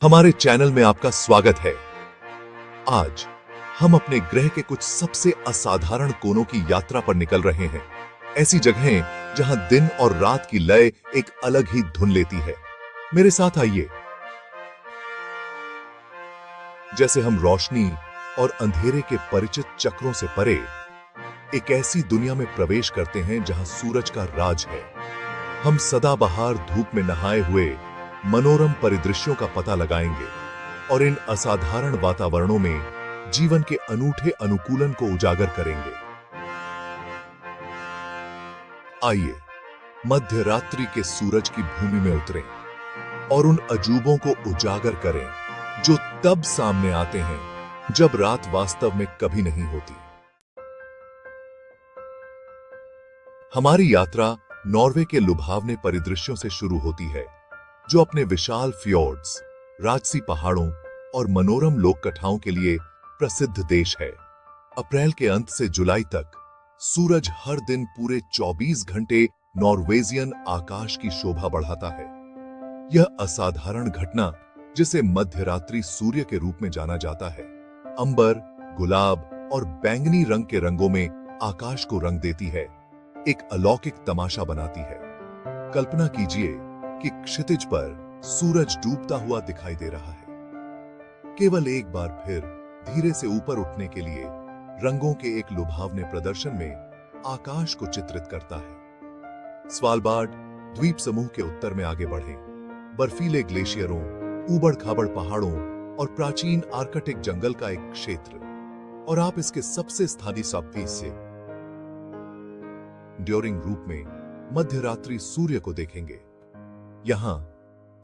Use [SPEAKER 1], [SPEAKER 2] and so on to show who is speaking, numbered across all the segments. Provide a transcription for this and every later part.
[SPEAKER 1] हमारे चैनल में आपका स्वागत है। आज हम अपने ग्रह के कुछ सबसे असाधारण कोनों की यात्रा पर निकल रहे हैं। ऐसी जगहें जहां दिन और रात की लय एक अलग ही धुन लेती है। मेरे साथ आइए। जैसे हम रोशनी और अंधेरे के परिचित चक्रों से परे एक ऐसी दुनिया में प्रवेश करते हैं जहां सूरज का राज है। हम सदाबहार धूप में नहाए हुए मनोरम परिदृश्यों का पता लगाएंगे और इन असाधारण वातावरणों में जीवन के अनूठे अनुकूलन को उजागर करेंगे। आइए मध्य रात्रि के सूरज की भूमि में उतरें और उन अजूबों को उजागर करें जो तब सामने आते हैं जब रात वास्तव में कभी नहीं होती। हमारी यात्रा नॉर्वे के लुभावने परिदृश्यों से शुरू होती है, जो अपने विशाल फ्योर्ड्स, राजसी पहाड़ों और मनोरम लोक कथाओं के लिए प्रसिद्ध देश है। अप्रैल के अंत से जुलाई तक सूरज हर दिन पूरे 24 घंटे नॉर्वेजियन आकाश की शोभा बढ़ाता है। यह असाधारण घटना, जिसे मध्यरात्रि सूर्य के रूप में जाना जाता है, अंबर, गुलाब और बैंगनी रंग के रंगों में आकाश को रंग देती है, एक अलौकिक तमाशा बनाती है। कल्पना कीजिए कि क्षितिज पर सूरज डूबता हुआ दिखाई दे रहा है, केवल एक बार फिर धीरे से ऊपर उठने के लिए रंगों के एक लुभावने प्रदर्शन में आकाश को चित्रित करता है। स्वालबार्ड द्वीप समूह के उत्तर में आगे बढ़ें। बर्फीले ग्लेशियरों, ऊबड़-खाबड़ पहाड़ों और प्राचीन आर्कटिक जंगल का एक क्षेत्र, और आप इसके सबसे स्थानीय सबद्वीप से ड्यूरिंग रूप में मध्यरात्रि सूर्य को देखेंगे। यहां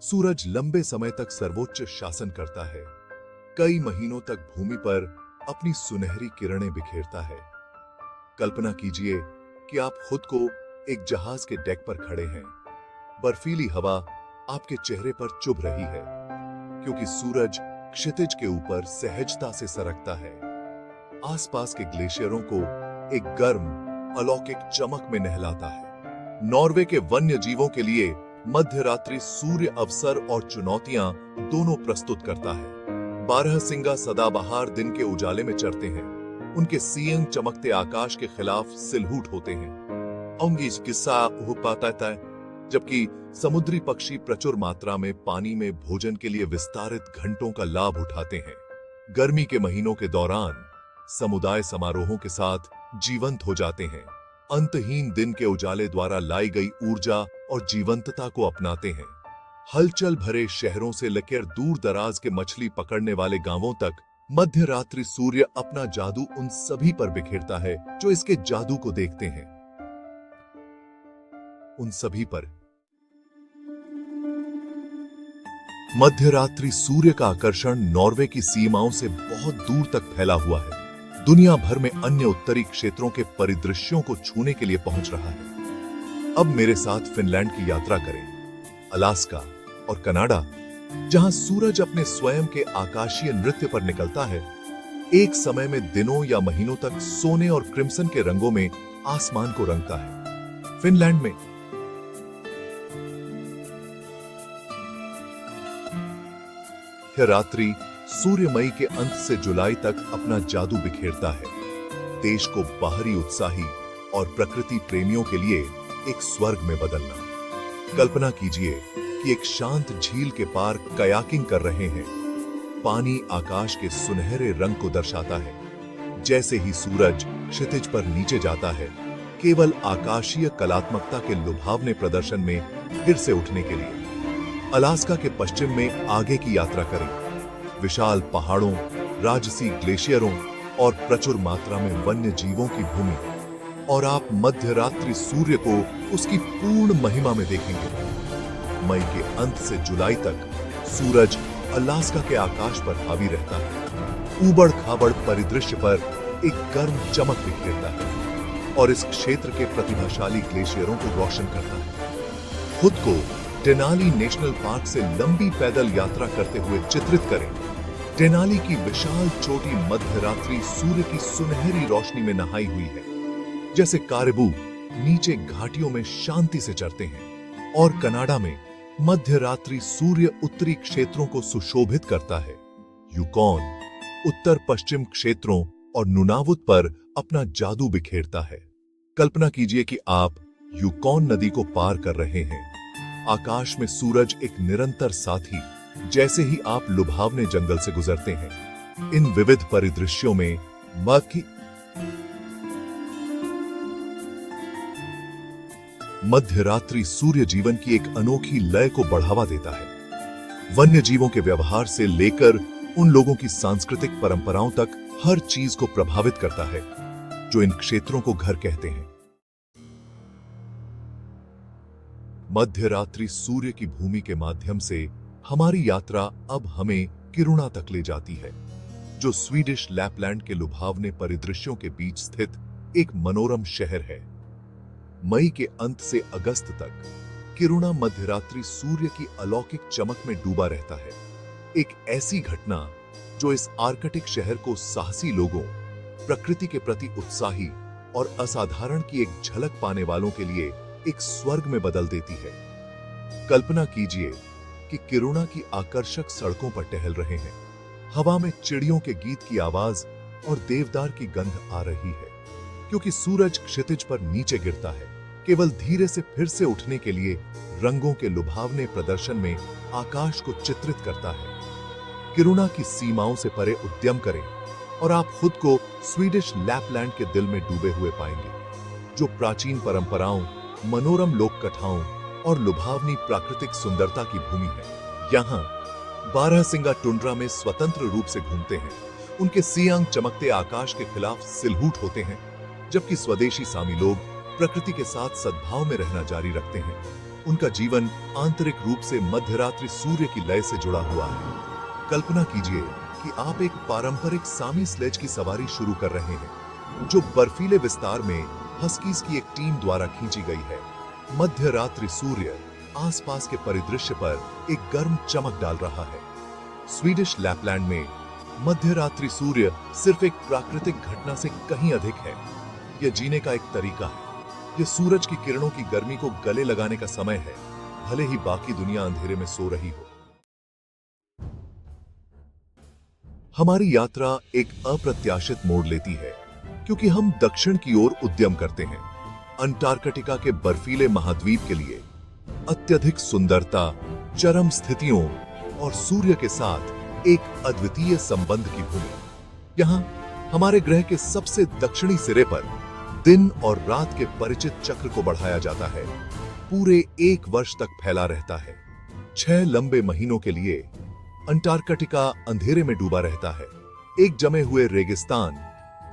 [SPEAKER 1] सूरज लंबे समय तक सर्वोच्च शासन करता है, कई महीनों तक भूमि पर अपनी सुनहरी किरणें बिखेरता है। कल्पना कीजिए कि आप खुद को एक जहाज के डेक पर खड़े हैं। बर्फीली हवा आपके चेहरे पर चुभ रही है, क्योंकि सूरज क्षितिज के ऊपर सहजता से सरकता है। आसपास के ग्लेशियरों को एक गर्म, अलौकिक चमक में नहलाता है। नॉर्वे के वन्य जीवों के लिए मध्यरात्रि सूर्य अवसर और चुनौतियां दोनों प्रस्तुत करता है। 12 सिंगा सदाबहार दिन के उजाले में चढ़ते हैं। उनके सींग चमकते आकाश के खिलाफ सिलहूट होते हैं। औंगीज किस्सा हो पाता है, जबकि समुद्री पक्षी प्रचुर मात्रा में पानी में भोजन के लिए विस्तारित घंटों का लाभ उठाते हैं। गर्मी के महीनों के दौरान समुदाय समारोहों के साथ जीवंत हो जाते हैं, अंतहीन दिन के उजाले द्वारा लाई गई ऊर्जा और जीवंतता को अपनाते हैं। हलचल भरे शहरों से लेकर दूर दराज के मछली पकड़ने वाले गांवों तक मध्यरात्रि सूर्य अपना जादू उन सभी पर बिखेरता है जो इसके जादू को देखते हैं। उन सभी पर मध्यरात्रि सूर्य का आकर्षण नॉर्वे की सीमाओं से बहुत दूर तक फैला हुआ है। दुनिया भर में अन्य उत्तरी क्षेत्रों के परिदृश्यों को छूने के लिए पहुंच रहा है। अब मेरे साथ फिनलैंड की यात्रा करें, अलास्का और कनाडा, जहां सूरज अपने स्वयं के आकाशीय नृत्य पर निकलता है। एक समय में दिनों या महीनों तक सोने और क्रिम्सन के रंगों में आसमान को रंगता है। फिनलैंड में यह रात्रि सूर्य मई के अंत से जुलाई तक अपना जादू बिखेरता है, देश को बाहरी उत्साही और प्रकृति प्रेमियों के लिए एक स्वर्ग में बदलना। कल्पना कीजिए कि एक शांत झील के पार कयाकिंग कर रहे हैं। पानी आकाश के सुनहरे रंग को दर्शाता है। जैसे ही सूरज क्षितिज पर नीचे जाता है, केवल आकाशीय कलात्मकता के लुभावने प्रदर्शन में फिर से उठने के लिए अलास्का के पश्चिम में आगे की यात्रा करें। विशाल पहाड़ों, राजसी ग्लेशियरों और प्रचुर मात्रा में वन्य जीवों की भूमि, और आप मध्यरात्रि सूर्य को उसकी पूर्ण महिमा में देखेंगे। मई के अंत से जुलाई तक सूरज अलास्का के आकाश पर हावी रहता है, ऊबड़ खाबड़ परिदृश्य पर एक गर्म चमक बिखेरता है और इस क्षेत्र के प्रतिभाशाली ग्लेशियरों को रोशन करता है। खुद को डेनाली नेशनल पार्क से लंबी पैदल यात्रा करते हुए चित्रित करें। डेनाली की विशाल चोटी मध्यरात्रि सूर्य की सुनहरी रोशनी में नहाई हुई है, जैसे कारिबू नीचे घाटियों में शांति से चरते हैं। और कनाडा में मध्य रात्रि सूर्य उत्तरी क्षेत्रों को सुशोभित करता है। यूकॉन उत्तर पश्चिम क्षेत्रों और नुनावुत पर अपना जादू बिखेरता है। कल्पना कीजिए कि आप यूकॉन नदी को पार कर रहे हैं। आकाश में सूरज एक निरंतर साथी, जैसे ही आप लुभावने जंगल से गुजरते हैं। इन विविध परिदृश्यों में मध्य रात्रि सूर्य जीवन की एक अनोखी लय को बढ़ावा देता है। वन्य जीवों के व्यवहार से लेकर उन लोगों की सांस्कृतिक परंपराओं तक हर चीज को प्रभावित करता है जो इन क्षेत्रों को घर कहते हैं। मध्य रात्रि सूर्य की भूमि के माध्यम से हमारी यात्रा अब हमें किरुणा तक ले जाती है, जो स्वीडिश लैपलैंड के लुभावने परिदृश्यों के बीच स्थित एक मनोरम शहर है। मई के अंत से अगस्त तक किरुणा मध्यरात्रि सूर्य की अलौकिक चमक में डूबा रहता है। एक ऐसी घटना जो इस आर्कटिक शहर को साहसी लोगों, प्रकृति के प्रति उत्साही और असाधारण की एक झलक पाने वालों के लिए एक स्वर्ग में बदल देती है। कल्पना कीजिए कि किरुणा की आकर्षक सड़कों पर टहल रहे हैं। हवा में चिड़ियों के गीत की आवाज और देवदार की गंध आ रही है, क्योंकि सूरज क्षितिज पर नीचे गिरता है, केवल धीरे से फिर से उठने के लिए रंगों के लुभावने प्रदर्शन में आकाश को चित्रित करता है। किरुणा की सीमाओं से परे उद्यम करें और आप खुद को स्वीडिश लैपलैंड के दिल में डूबे हुए पाएंगे, जो प्राचीन परंपराओं, मनोरम लोक कथाओं और लुभावनी प्राकृतिक सुंदरता की भूमि है। यहाँ बारहसिंगा टुंड्रा में स्वतंत्र रूप से घूमते हैं। उनके सियांग चमकते आकाश के खिलाफ सिलहूट होते हैं, जबकि स्वदेशी सामी लोग प्रकृति के साथ सद्भाव में रहना जारी रखते हैं। उनका जीवन आंतरिक रूप से मध्यरात्रि सूर्य की लय से जुड़ा हुआ है। कल्पना कीजिए कि आप एक पारंपरिक सामी स्लेज की सवारी शुरू कर रहे हैं, जो बर्फीले विस्तार में हस्कीज की एक टीम द्वारा खींची गई है। मध्य रात्रि सूर्य आसपास के परिदृश्य पर एक गर्म चमक डाल रहा है। स्वीडिश लैपलैंड में मध्य रात्रि सूर्य सिर्फ एक प्राकृतिक घटना से कहीं अधिक है। यह जीने का एक तरीका है। यह सूरज की किरणों की गर्मी को गले लगाने का समय है, भले ही बाकी दुनिया अंधेरे में सो रही हो। हमारी यात्रा एक अप्रत्याशित मोड़ लेती है, क्योंकि हम दक्षिण की ओर उद्यम करते हैं। अंटार्कटिका के बर्फीले महाद्वीप के लिए अत्यधिक सुंदरता, चरम स्थितियों और सूर्य के साथ एक अद्वितीय संबंध की भूमि। यहाँ हमारे ग्रह के सबसे दक्षिणी सिरे पर दिन और रात के परिचित चक्र को बढ़ाया जाता है। पूरे 1 वर्ष तक फैला रहता है। 6 लंबे महीनों के लिए अंटार्कटिका अंधेरे में डूबा रहता है, एक जमे हुए रेगिस्तान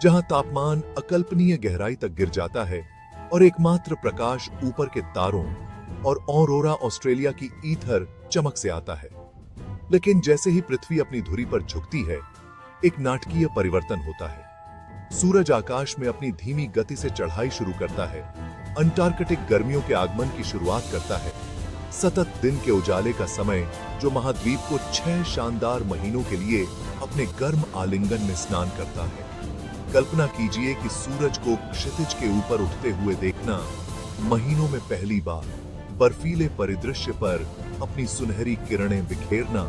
[SPEAKER 1] जहां तापमान अकल्पनीय गहराई तक गिर जाता है और एकमात्र प्रकाश ऊपर के तारों और ऑरोरा ऑस्ट्रेलिया की ईथर चमक से आता है। लेकिन जैसे ही पृथ्वी अपनी धुरी पर झुकती है, एक नाटकीय परिवर्तन होता है। सूरज आकाश में अपनी धीमी गति से चढ़ाई शुरू करता है, अंटार्कटिक गर्मियों के आगमन की शुरुआत करता है। सतत दिन के उजाले का समय जो महाद्वीप को 6 शानदार महीनों के लिए अपने गर्म आलिंगन में स्नान करता है। कल्पना कीजिए कि सूरज को क्षितिज के ऊपर उठते हुए देखना, महीनों में पहली बार बर्फीले परिदृश्य पर अपनी सुनहरी किरणें बिखेरना,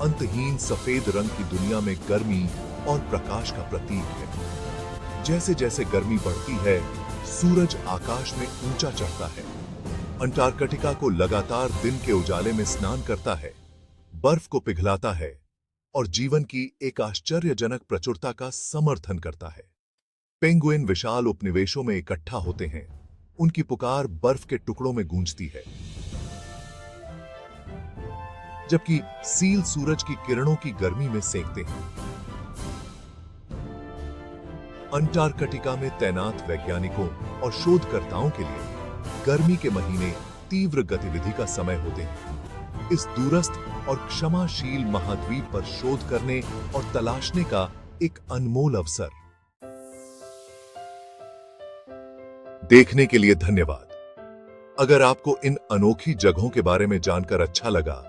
[SPEAKER 1] अंतहीन सफेद रंग की दुनिया में गर्मी और प्रकाश का प्रतीक है। जैसे जैसे गर्मी बढ़ती है, सूरज आकाश में ऊंचा चढ़ता है, अंटार्कटिका को लगातार दिन के उजाले में स्नान करता है, बर्फ को पिघलाता है और जीवन की एक आश्चर्यजनक प्रचुरता का समर्थन करता है। पेंगुइन विशाल उपनिवेशों में इकट्ठा होते हैं, उनकी पुकार बर्फ के टुकड़ों में गूंजती है, जबकि सील सूरज की किरणों की गर्मी में सेंकते हैं। अंटार्कटिका में तैनात वैज्ञानिकों और शोधकर्ताओं के लिए गर्मी के महीने तीव्र गतिविधि का समय होते हैं। इस दूरस्थ और क्षमाशील महाद्वीप पर शोध करने और तलाशने का एक अनमोल अवसर। देखने के लिए धन्यवाद। अगर आपको इन अनोखी जगहों के बारे में जानकर अच्छा लगा,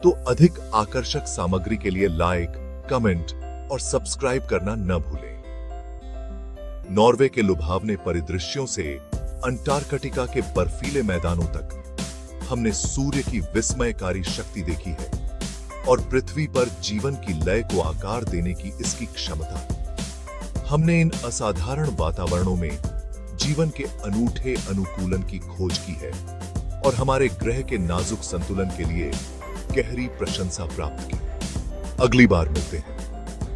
[SPEAKER 1] तो अधिक आकर्षक सामग्री के लिए लाइक, कमेंट और सब्सक्राइब करना न भूलें। नॉर्वे के लुभावने परिदृश्यों से अंटार्कटिका के बर्फीले मैदानों तक, हमने सूर्य की विस्मयकारी शक्ति देखी है और पृथ्वी पर जीवन की लय को आकार देने की इसकी क्षमता। हमने इन असाधारण वातावरणों में जीवन के अनूठे अनुकूलन की खोज की है और हमारे ग्रह के नाजुक संतुलन के लिए गहरी प्रशंसा प्राप्त की। अगली बार मिलते हैं।